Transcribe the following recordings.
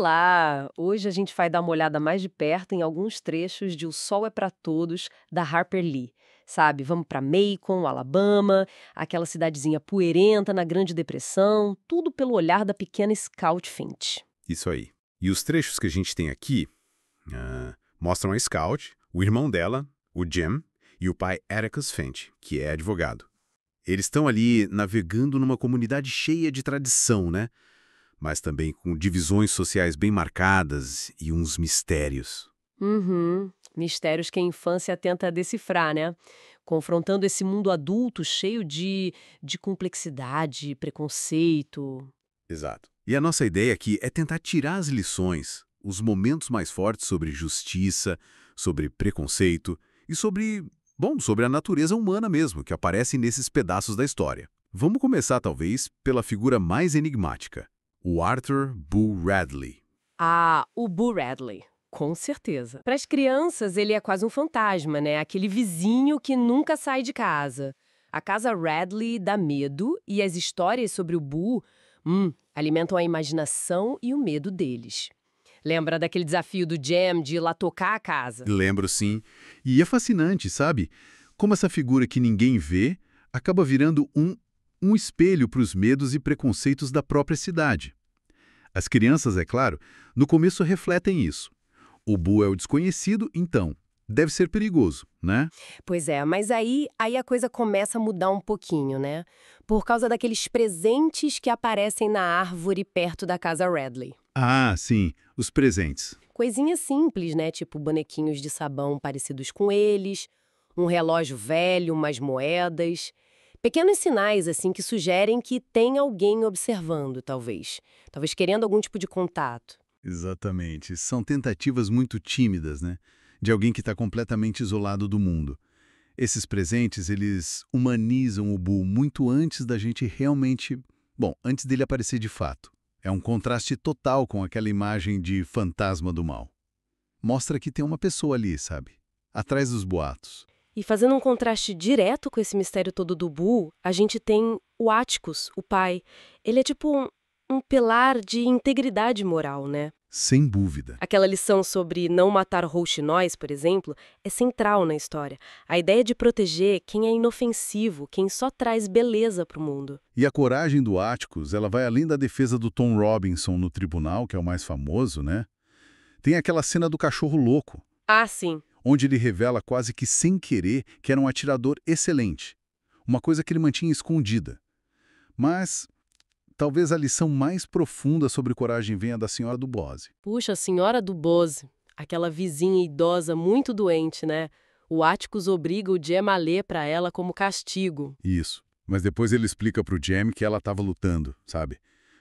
Olá! Hoje a gente vai dar uma olhada mais de perto em alguns trechos de O Sol é para Todos, da Harper Lee. Sabe, vamos para Macon, Alabama, aquela cidadezinha poeirenta na Grande Depressão, tudo pelo olhar da pequena Scout Finch. Isso aí. E os trechos que a gente tem aqui mostram a Scout, o irmão dela, o Jim, e o pai Atticus Finch, que é advogado. Eles estão ali navegando numa comunidade cheia de tradição, né? Mas também com divisões sociais bem marcadas e uns mistérios. Uhum. Mistérios que a infância tenta decifrar, né? Confrontando esse mundo adulto cheio de complexidade, preconceito. Exato. E a nossa ideia aqui é tentar tirar as lições, os momentos mais fortes sobre justiça, sobre preconceito e sobre a natureza humana mesmo, que aparece nesses pedaços da história. Vamos começar, talvez, pela figura mais enigmática, o Arthur Boo Radley. Ah, o Boo Radley. Com certeza. Para as crianças, ele é quase um fantasma, né? Aquele vizinho que nunca sai de casa. A casa Radley dá medo e as histórias sobre o Boo, alimentam a imaginação e o medo deles. Lembra daquele desafio do Jam de ir lá tocar a casa? Lembro, sim. E é fascinante, sabe? Como essa figura que ninguém vê acaba virando um espelho para os medos e preconceitos da própria cidade. As crianças, é claro, no começo refletem isso. O Boo é o desconhecido, então deve ser perigoso, né? Pois é, mas aí a coisa começa a mudar um pouquinho, né? Por causa daqueles presentes que aparecem na árvore perto da casa Radley. Ah, sim, os presentes. Coisinhas simples, né? Tipo bonequinhos de sabão parecidos com eles, um relógio velho, umas moedas. Pequenos sinais, assim, que sugerem que tem alguém observando, talvez. Talvez querendo algum tipo de contato. Exatamente. São tentativas muito tímidas, né? De alguém que está completamente isolado do mundo. Esses presentes, eles humanizam o Boo muito antes da gente realmente... Bom, antes dele aparecer de fato. É um contraste total com aquela imagem de fantasma do mal. Mostra que tem uma pessoa ali, sabe? Atrás dos boatos. E fazendo um contraste direto com esse mistério todo do Boo, a gente tem o Atticus, o pai. Ele é tipo um pilar de integridade moral, né? Sem dúvida. Aquela lição sobre não matar rouxinóis, por exemplo, é central na história. A ideia de proteger quem é inofensivo, quem só traz beleza para o mundo. E a coragem do Atticus, ela vai além da defesa do Tom Robinson no tribunal, que é o mais famoso, né? Tem aquela cena do cachorro louco, Ah, sim. onde ele revela quase que sem querer que era um atirador excelente. Uma coisa que ele mantinha escondida. Mas talvez a lição mais profunda sobre coragem venha da senhora do Bose. Puxa, a senhora do Bose, aquela vizinha idosa muito doente, né? O Atticus obriga o Jem a ler para ela como castigo. Isso. Mas depois ele explica pro Jem que ela estava lutando, sabe?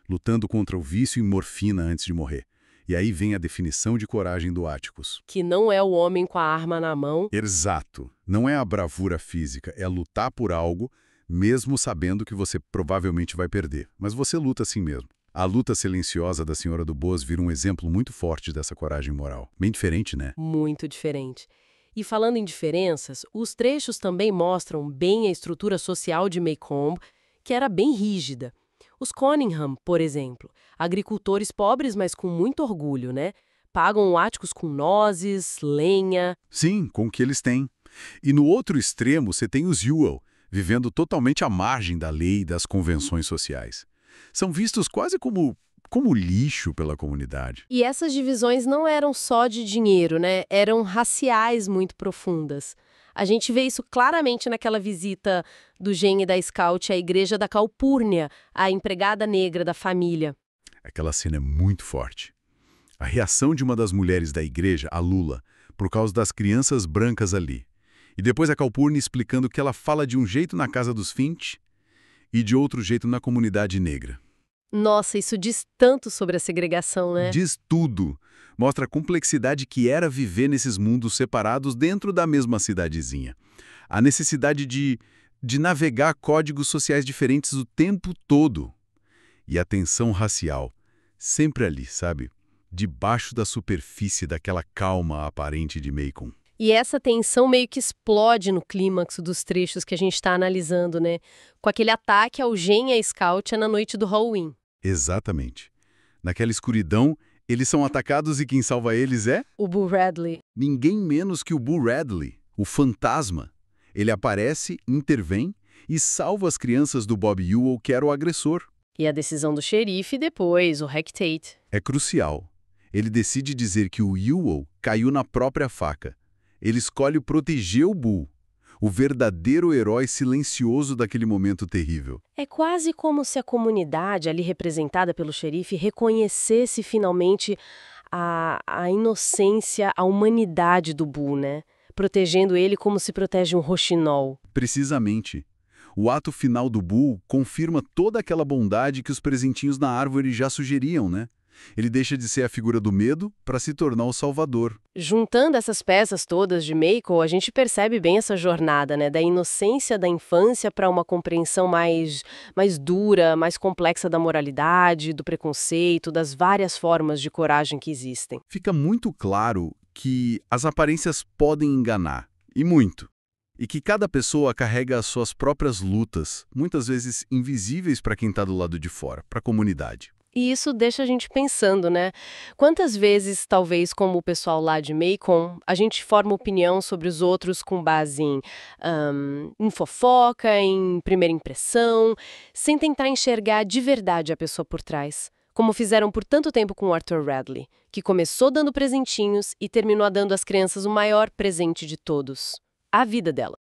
Lutando contra o vício em morfina antes de morrer. E aí vem a definição de coragem do Atticus. Que não é o homem com a arma na mão. Exato. Não é a bravura física, é lutar por algo, mesmo sabendo que você provavelmente vai perder. Mas você luta assim mesmo. A luta silenciosa da senhora do Bose vira um exemplo muito forte dessa coragem moral. Bem diferente, né? Muito diferente. E falando em diferenças, os trechos também mostram bem a estrutura social de Maycomb, que era bem rígida. Os Cunningham, por exemplo, agricultores pobres, mas com muito orgulho, né? Pagam o Atticus com nozes, lenha. Sim, com o que eles têm. E no outro extremo você tem os Ewell, vivendo totalmente à margem da lei e das convenções sociais. São vistos quase como lixo pela comunidade. E essas divisões não eram só de dinheiro, né? Eram raciais muito profundas. A gente vê isso claramente naquela visita do Gen e da Scout à igreja da Calpurnia, a empregada negra da família. Aquela cena é muito forte. A reação de uma das mulheres da igreja, a Lula, por causa das crianças brancas ali. E depois a Calpurnia explicando que ela fala de um jeito na casa dos Finch e de outro jeito na comunidade negra. Nossa, isso diz tanto sobre a segregação, né? Diz tudo. Mostra a complexidade que era viver nesses mundos separados dentro da mesma cidadezinha. A necessidade de navegar códigos sociais diferentes o tempo todo. E a tensão racial, sempre ali, sabe? Debaixo da superfície daquela calma aparente de Macon. E essa tensão meio que explode no clímax dos trechos que a gente está analisando, né? Com aquele ataque ao Gen e à Scout na noite do Halloween. Exatamente. Naquela escuridão, Eles são atacados e quem salva eles é O Boo Radley. ninguém menos que o Boo Radley, o fantasma. Ele aparece, intervém e salva as crianças do Bob Ewell, que era o agressor. E a decisão do xerife depois, o Hack Tate. É crucial. Ele decide dizer que o Ewell caiu na própria faca. Ele escolhe proteger o Boo, o verdadeiro herói silencioso daquele momento terrível. É quase como se a comunidade ali representada pelo xerife reconhecesse finalmente a inocência, a humanidade do Boo, né? Protegendo ele como se protege um roxinol. Precisamente. O ato final do Boo confirma toda aquela bondade que os presentinhos na árvore já sugeriam, né? Ele deixa de ser a figura do medo para se tornar o salvador. Juntando essas peças todas de Michael, a gente percebe bem essa jornada, né? Da inocência da infância para uma compreensão mais dura, mais complexa da moralidade, do preconceito, das várias formas de coragem que existem. Fica muito claro que as aparências podem enganar, e muito. E que cada pessoa carrega as suas próprias lutas, muitas vezes invisíveis para quem está do lado de fora, para a comunidade. E isso deixa a gente pensando, né? Quantas vezes, talvez como o pessoal lá de Macon, a gente forma opinião sobre os outros com base em fofoca, em primeira impressão, sem tentar enxergar de verdade a pessoa por trás. Como fizeram por tanto tempo com o Arthur Radley, que começou dando presentinhos e terminou dando às crianças o maior presente de todos, a vida dela.